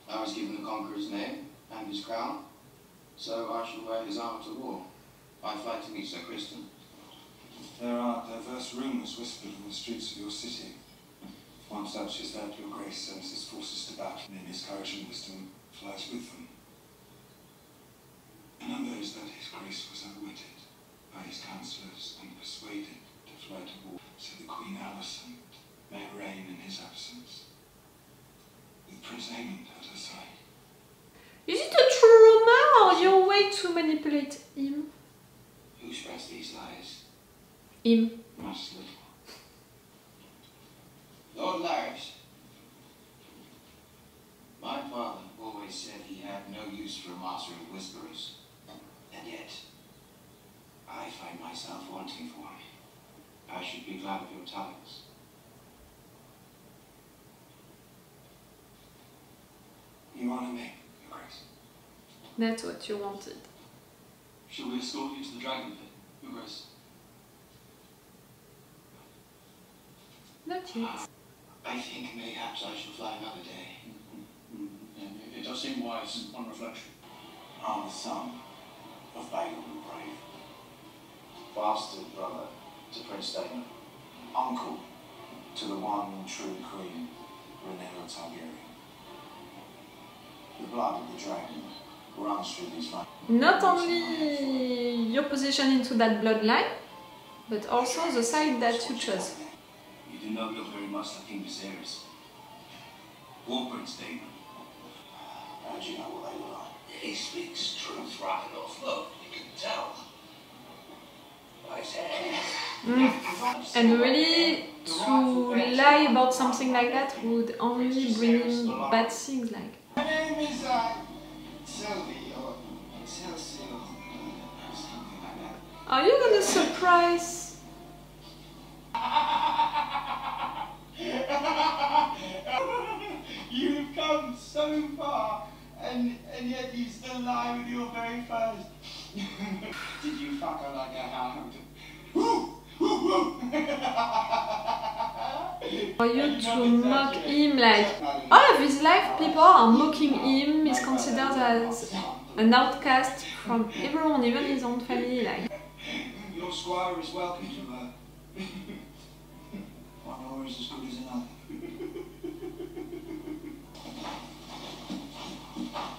I was given the conqueror's name and his crown, so I shall wear his armour to war. I fight to meet Sir Kristen. There are diverse rumours whispered in the streets of your city. One such is that your grace sends his forces to battle, and in his courage and wisdom flies with them. Another is that his grace was outwitted by his counsellors and persuaded to fly to war, so the Queen Alicent may reign in his absence, with Prince Aemond at her side. Is it a true rumor or your way to manipulate him? Who spreads these lies? Him. Much little. Lord Larys. My father always said he had no use for a master of whisperers. And yet, I find myself wanting for him. I should be glad of your talents. You honour me, your grace. That's what you wanted. Shall we escort you to the dragon pit, your grace? Not yet. I think mayhaps I shall fly another day. It does seem wise on reflection. I'm the son of Aegon the Brave, Bastard brother to Prince Daemon. uncle to the one true Queen, Rhaenyra Targaryen. The blood of the dragon runs through these veins. Not only your position into that bloodline, but also the side that you chose. You do not look very much like King Viserys. Or Prince Daemon. How do you know what they look like? He speaks truth right enough. Look, you can tell. By his hair. And really, to lie about something like that would only bring in bad things like. My name is Sylvie or Celsius. Something like that. Are you gonna surprise? You've come so far, and yet you still lie with your very first. Did you fuck her like a hound? For you to mock him like all of his life, people are mocking him. He's considered as an outcast from everyone, even his own family. Like Your squire is welcome to her. One oar is as good as another.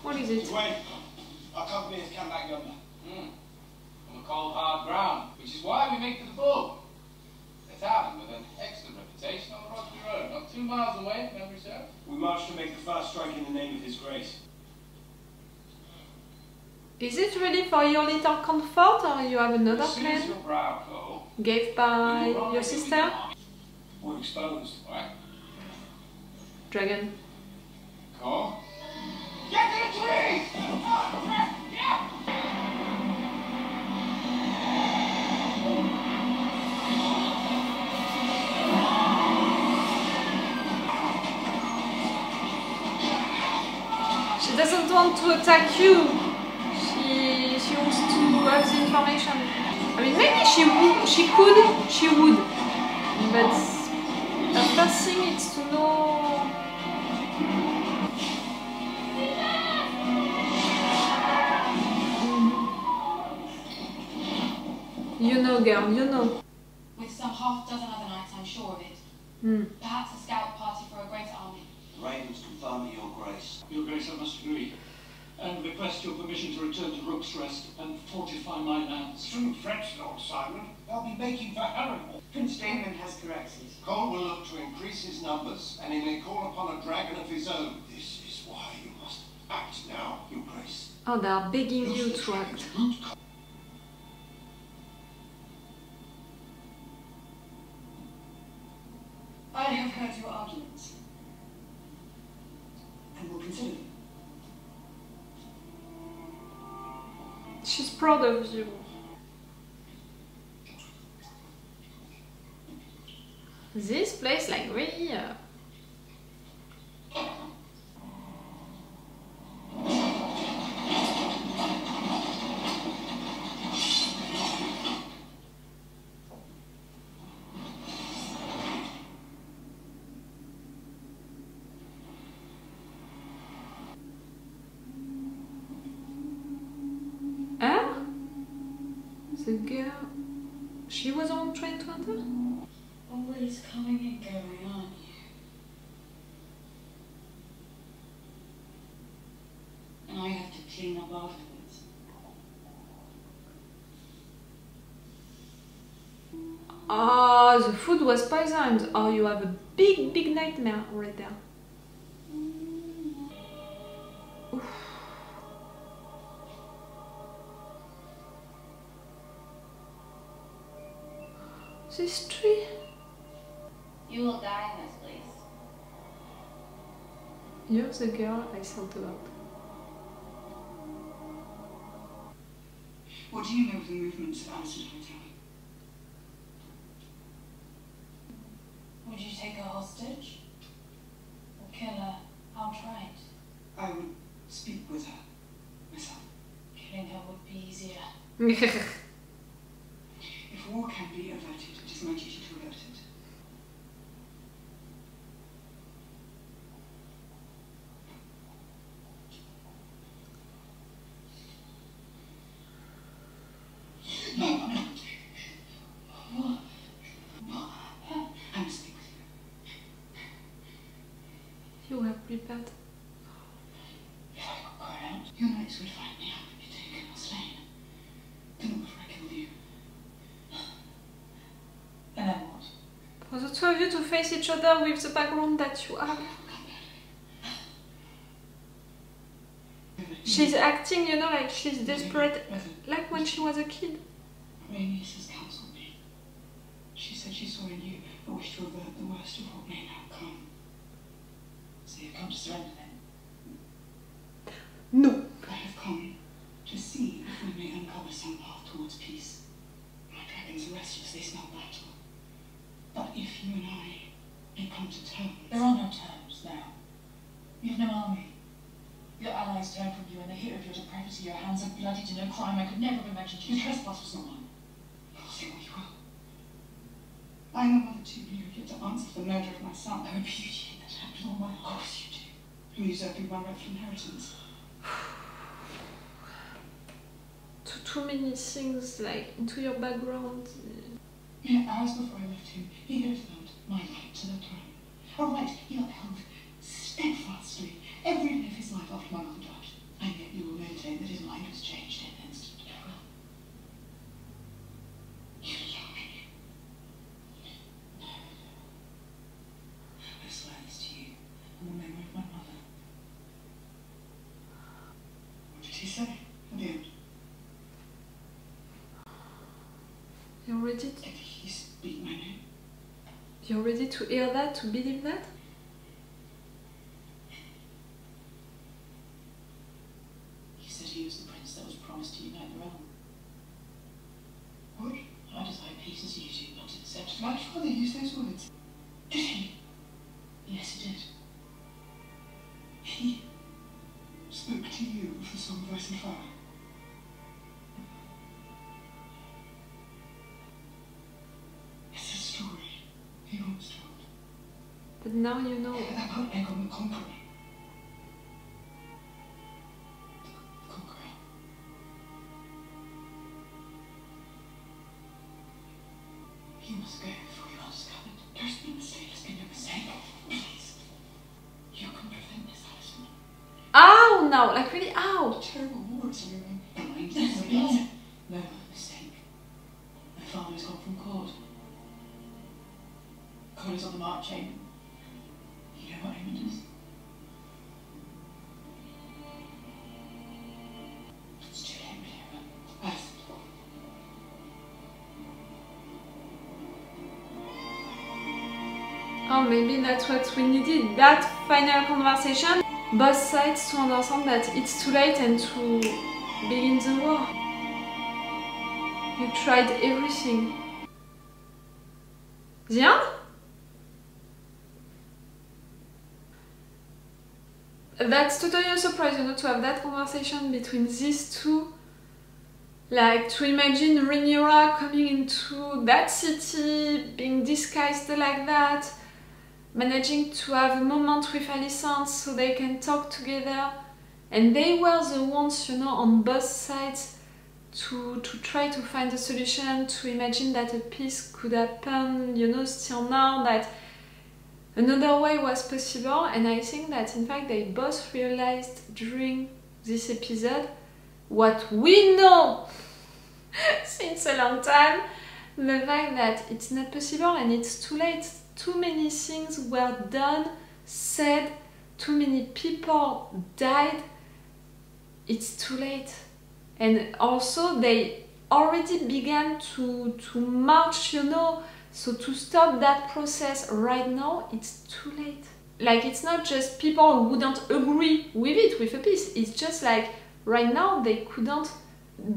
what is it? Wait, our company has come back yonder. On the cold, hard ground, which is why we make for the bull. A town with an excellent reputation on the Rosby Road, not 2 miles away, if memory serves. We march to make the first strike in the name of his grace. Is it really for your little comfort, or you have another As soon as plan your brow, Cole, gave by your sister? we're exposed. Right. Dragon. Cole? Get to the tree! She doesn't want to attack you. She wants to have the information. I mean, maybe she would. But the first thing is to know. You know, girl, you know. With some half-dozen other knights, I'm sure of it. Perhaps a scout party for a great army. Ravens confirm your grace. Your grace, I must agree, and request your permission to return to Rook's Rest and fortify my lands. Soon French, Lord Simon. They'll be making for Harrenhal. Prince Daemon has corrected. Cole will look to increase his numbers, and he may call upon a dragon of his own. This is why you must act now, your grace. Oh, they are begging you to act. I have heard your arguments, and will consider them. She's proud of you. This place, like, really. The girl... She was the one trying to enter? Always coming and going, aren't you? And I have to clean up afterwards. Ah, the food was poisoned. Oh, you have a big nightmare right there. Oof. This tree. You will die in this place. You're the girl I thought about. What do you know of the movements of Alicent and Rhaenyra? Would you take her hostage? Or kill her outright? I would speak with her myself. Killing her would be easier. If war can be averted, it is my duty to avert it. No, I'm not. What? I must speak with you. You were prepared. If I could cry out, your knights would find me. I would be taken or slain. But not before I killed you. And then what? For the two of you to face each other with the background that you have. She's acting, you know, like she's desperate, like when she was a kid. Rhaenys has counselled me. She said she saw in you a wish to avert the worst of what may now come. So you've come to surrender then? No. I have come to see if we may uncover some path towards peace. My dragons are restless, they smell battle. But if you and I may come to terms... There are no terms now. You have no army. Your allies turn from you and they hear of your depravity. Your hands are bloody to no crime I could never have imagined you. Your trespass was not mine. Say what you will. I am a mother too, but you have yet to answer for the murder of my son. I repudiate that act with all my heart. Of course you do. Who usurping my rightful inheritance. Too many things like into your background. Mere hours before I left him, he had found my right to the throne. A right he upheld steadfastly every day of his life after my mother died. And yet you will maintain that his mind was changed in an instant. You lie. No. I swear this to you in the memory of my mother. What did he say at the end? You're ready to... Did he speak my name? You're ready to hear that, to believe that? He said he was the prince that was promised to unite the realm. What? I desire peace as you do, not to deception. My father used those words. Did he? Yes, he did. He spoke to you of the Song of Ice and Fire. It's a story he once told. But now you know. About Aegon the Conqueror. The Conqueror. You must go before you are discovered. There's been a mistake, there's been a mistake. Please. You can prevent this, Alicent. Ow! Now, like really, ow! Terrible words are in my mind. No mistake. My father has gone from court. Court is on the march chain. You know what aemond is? It's too late, Rhaenyra. Alicent. Oh, maybe that's what we needed. That final conversation. Both sides to understand that it's too late and to begin the war. You tried everything. The end? That's totally a surprise, you know, to have that conversation between these two. Like, to imagine Rhaenyra coming into that city, being disguised like that, managing to have a moment with Alicent so they can talk together. And they were the ones, you know, on both sides to try to find a solution, to imagine that a peace could happen, you know, still now, that another way was possible. And I think that in fact they both realized during this episode what we know since a long time, the fact that it's not possible and it's too late. Too many things were done, said, too many people died. It's too late. And also they already began to march, you know, so to stop that process right now, it's too late. Like, it's not just people who wouldn't agree with it, with a peace. It's just like, right now, they couldn't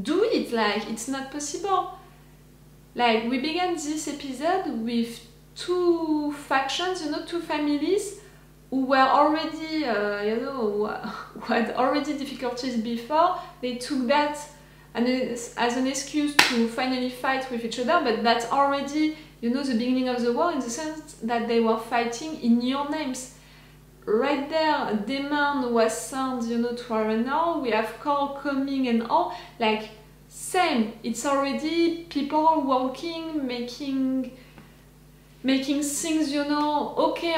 do it. Like, it's not possible. Like, we began this episode with two factions, you know, two families who were already, you know, who had already difficulties before. They took that as an excuse to finally fight with each other, but that's already, you know, the beginning of the war, in the sense that they were fighting in your names. Right there, Daemon was sent, you know, to Rhaenyra. We have Cole coming and all. Like, same. It's already people working, making things, you know, okay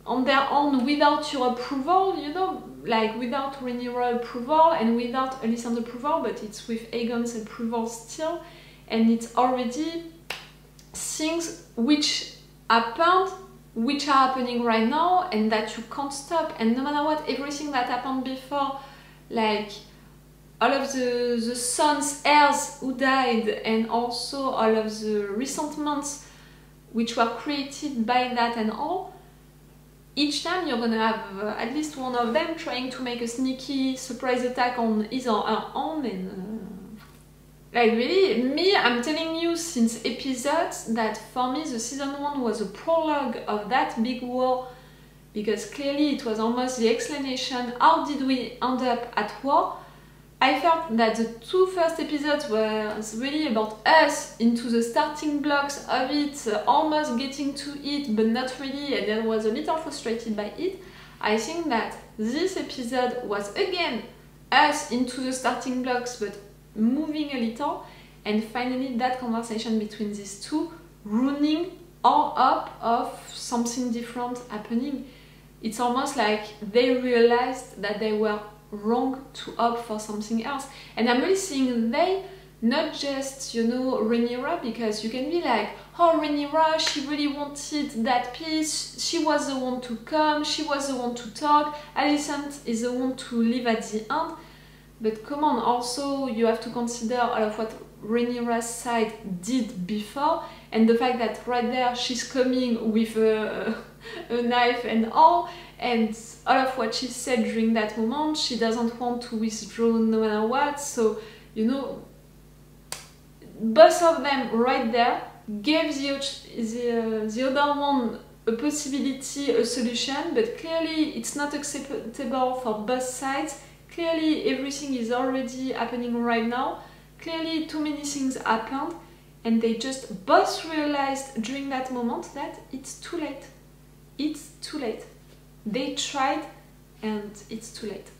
on their own without your approval, you know, like without Rhaenyra approval and without Alicent approval, but it's with Aegon's approval still. And it's already things which happened, which are happening right now, and that you can't stop. And no matter what, everything that happened before, like all of the son's heirs who died, and also all of the resentments which were created by that and all, each time you're gonna have at least one of them trying to make a sneaky surprise attack on his or her own. And like, really, me, I'm telling you since episodes that for me the season 1 was a prologue of that big war, because clearly it was almost the explanation, how did we end up at war. I felt that the two first episodes was really about us into the starting blocks of it, almost getting to it, but not really, and I was a little frustrated by it. I think that this episode was again us into the starting blocks, but moving a little, and finally that conversation between these two ruining all up of something different happening. It's almost like they realized that they were wrong to opt for something else. And I'm really seeing they, not just, you know, Rhaenyra, because you can be like, oh, Rhaenyra, she really wanted that peace, she was the one to come, she was the one to talk, Alicent is the one to live at the end. But come on, also you have to consider all of what Rhaenyra's side did before, and the fact that right there she's coming with a knife and all, and all of what she said during that moment, she doesn't want to withdraw no matter what. So, you know, both of them right there gave the other one a possibility, a solution, but clearly it's not acceptable for both sides. Clearly everything is already happening right now. Clearly too many things happened, and they just both realized during that moment that it's too late. It's too late. They tried and it's too late.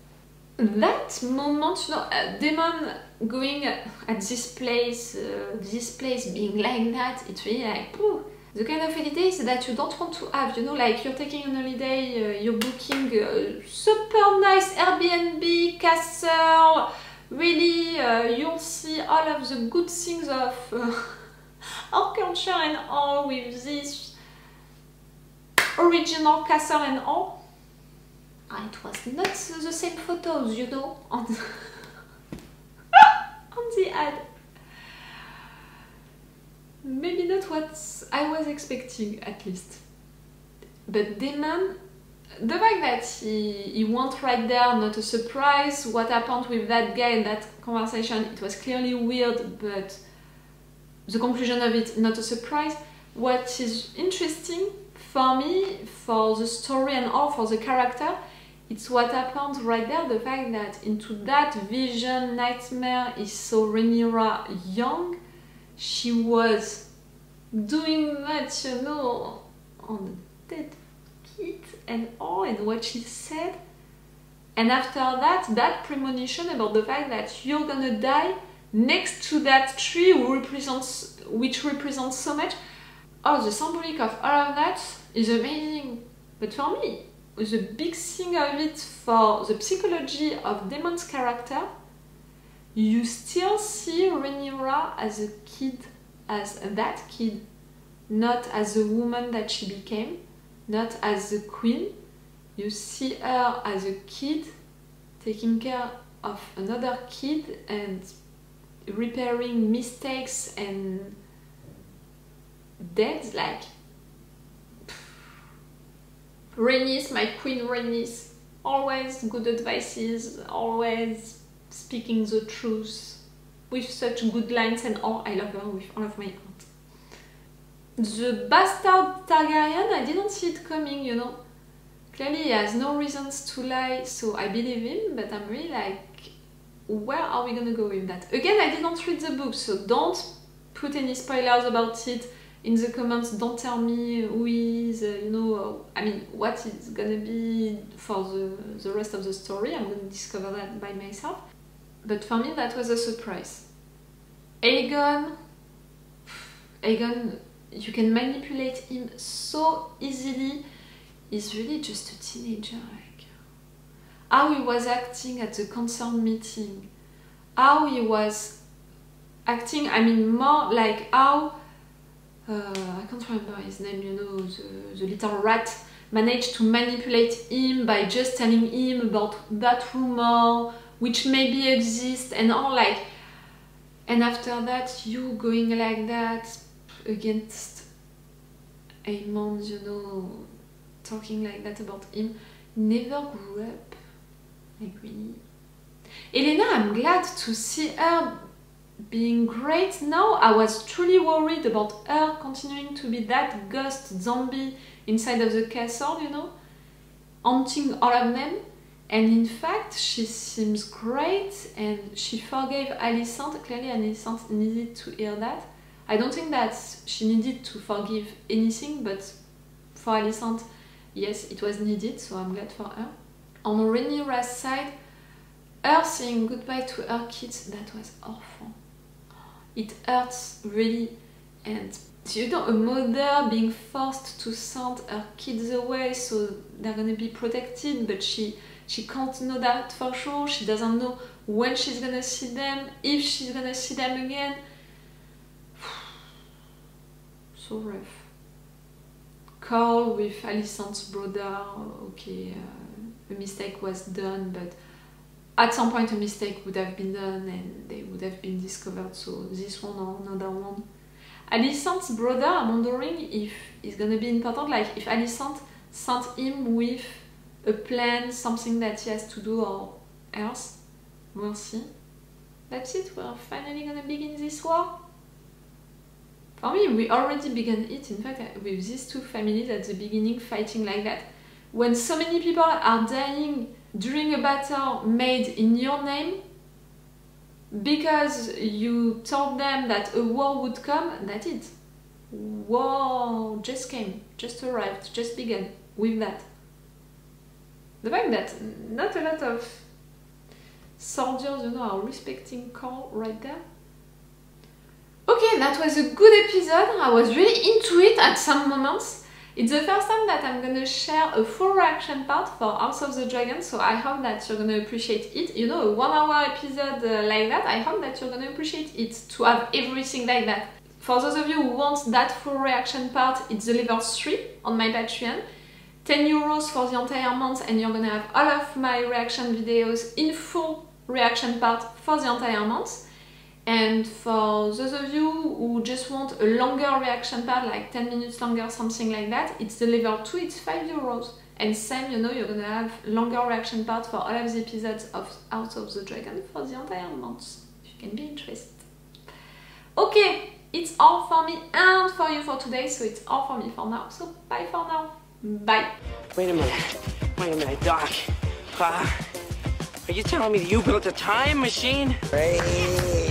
That moment, you know, Daemon going at this place being like that, it's really like, pooh, the kind of holidays that you don't want to have, you know, like you're taking an holiday, you're booking a super nice Airbnb, castle, really, you'll see all of the good things of our culture and all with this original castle and all. It was not the same photos, you know, on the, on the ad. Maybe not what I was expecting, at least. But Daemon, the fact that he went right there, not a surprise, what happened with that guy in that conversation, it was clearly weird, but the conclusion of it, not a surprise. What is interesting for me, for the story and all, for the character, it's what happened right there, the fact that into that vision, nightmare, he saw Rhaenyra young. She was doing that, you know, on the dead kid and all, and what she said. And after that, that premonition about the fact that you're gonna die, next to that tree which represents so much. Oh, the symbolic of all of that is amazing. But for me, the big thing of it for the psychology of Daemon's character, you still see Rhaenyra as a kid, as that kid, not as the woman that she became, not as the queen. You see her as a kid taking care of another kid and repairing mistakes and deaths, like Rhaenys, my queen Rhaenys, always good advices, always speaking the truth with such good lines and all. I love her with all of my heart. The bastard Targaryen, I didn't see it coming, you know. Clearly he has no reasons to lie, so I believe him, but I'm really like, where are we gonna go with that? Again, I didn't read the book, so don't put any spoilers about it in the comments. Don't tell me who is, you know, I mean, what is gonna be for the rest of the story. I'm gonna discover that by myself. But for me, that was a surprise. Aegon, you can manipulate him so easily. He's really just a teenager. Like, how he was acting at the concern meeting, how he was acting, I mean, more like how, I can't remember his name, you know, the little rat managed to manipulate him by just telling him about that rumor, which maybe exists and all, like, and after that, you going like that against aemond, you know, talking like that about him. Never grew up, like really. Elena, I'm glad to see her being great now. I was truly worried about her continuing to be that ghost zombie inside of the castle, you know, haunting all of them. And in fact, she seems great and she forgave Alicent. Clearly Alicent needed to hear that. I don't think that she needed to forgive anything, but for Alicent, yes, it was needed, so I'm glad for her. On Rhaenyra's side, her saying goodbye to her kids, that was awful. It hurts really, and you know, a mother being forced to send her kids away so they're gonna be protected, but she can't know that for sure. She doesn't know when she's gonna see them, if she's gonna see them again. So rough. Carl with Alicent's brother, okay, a mistake was done, but at some point a mistake would have been done and they would have been discovered, so this one or another one. Alicent's brother, I'm wondering if it's gonna be important, like if Alicent sent him with a plan, something that he has to do or else. We'll see. That's it, we're finally gonna begin this war. For me, we already began it, in fact, with these two families at the beginning fighting like that. When so many people are dying during a battle made in your name, because you told them that a war would come, that's it. War just came, just arrived, just began with that. The fact that not a lot of soldiers, you know, are respecting Carl right there. Okay, that was a good episode. I was really into it at some moments. It's the first time that I'm gonna share a full reaction part for House of the Dragon, so I hope that you're gonna appreciate it. You know, a 1 hour episode like that, I hope that you're gonna appreciate it, to have everything like that. For those of you who want that full reaction part, it's the level 3 on my Patreon. 10 euros for the entire month, and you're gonna have all of my reaction videos in full reaction part for the entire month. And for those of you who just want a longer reaction part, like 10 minutes longer, something like that, it's the level 2, it's 5 euros. And same, you know, you're gonna have longer reaction part for all of the episodes of House of the Dragon for the entire month, if you can be interested. Okay, it's all for me and for you for today, so it's all for me for now. So bye for now. Bye. Wait a minute, Doc. Are you telling me that you built a time machine? Right.